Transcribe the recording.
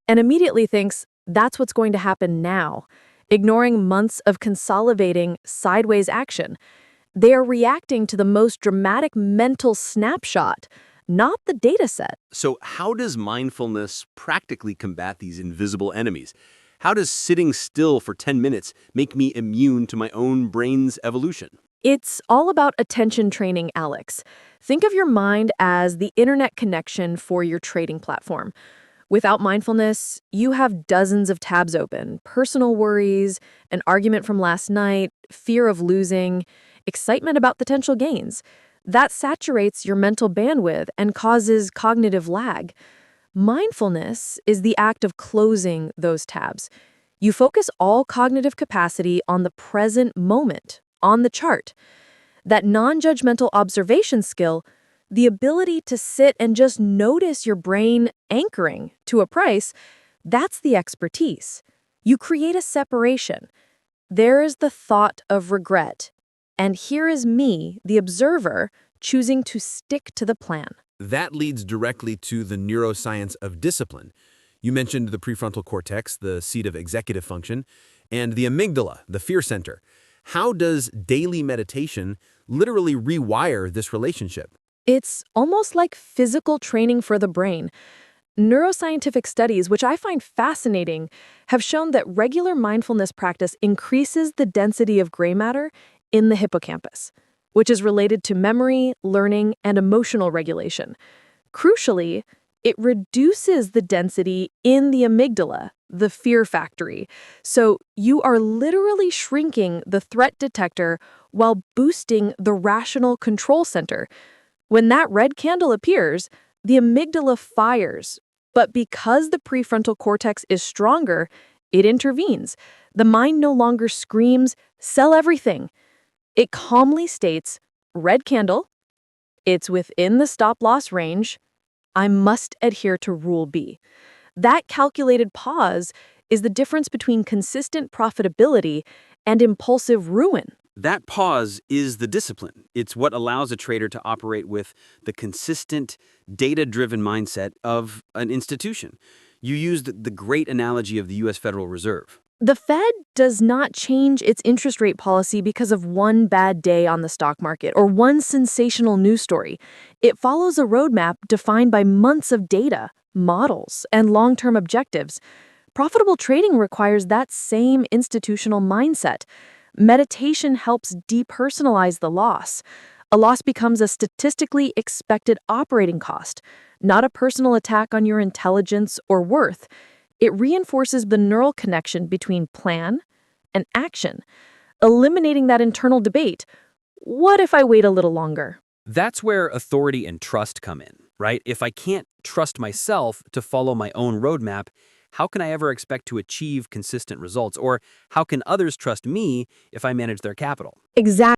and immediately thinks that's what's going to happen now, ignoring months of consolidating sideways action. They are reacting to the most dramatic mental snapshot, not the data set. So how does mindfulness practically combat these invisible enemies? How does sitting still for 10 minutes make me immune to my own brain's evolution? It's all about attention training, Alex. Think of your mind as the internet connection for your trading platform. Without mindfulness, you have dozens of tabs open, personal worries, an argument from last night, fear of losing, excitement about potential gains. That saturates your mental bandwidth and causes cognitive lag. Mindfulness is the act of closing those tabs. You focus all cognitive capacity on the present moment, on the chart. That non-judgmental observation skill, the ability to sit and just notice your brain anchoring to a price, that's the expertise. You create a separation. There is the thought of regret. And here is me, the observer, choosing to stick to the plan. That leads directly to the neuroscience of discipline. You mentioned the prefrontal cortex, the seat of executive function, and the amygdala, the fear center. How does daily meditation literally rewire this relationship? It's almost like physical training for the brain. Neuroscientific studies, which I find fascinating, have shown that regular mindfulness practice increases the density of gray matter in the hippocampus, which is related to memory, learning, and emotional regulation. Crucially, it reduces the density in the amygdala, the fear factory. So you are literally shrinking the threat detector while boosting the rational control center. When that red candle appears, the amygdala fires, but because the prefrontal cortex is stronger, it intervenes. The mind no longer screams, "Sell everything." It calmly states, "Red candle, it's within the stop-loss range. I must adhere to Rule B." That calculated pause is the difference between consistent profitability and impulsive ruin. That pause is the discipline. It's what allows a trader to operate with the consistent, data-driven mindset of an institution. You used the great analogy of the U.S. Federal Reserve. The Fed does not change its interest rate policy because of one bad day on the stock market or one sensational news story. It follows a roadmap defined by months of data, models, and long-term objectives. Profitable trading requires that same institutional mindset. Meditation helps depersonalize the loss. A loss becomes a statistically expected operating cost, not a personal attack on your intelligence or worth. It reinforces the neural connection between plan and action, eliminating that internal debate. What if I wait a little longer? That's where authority and trust come in, right? If I can't trust myself to follow my own roadmap, how can I ever expect to achieve consistent results? Or how can others trust me if I manage their capital? Exactly.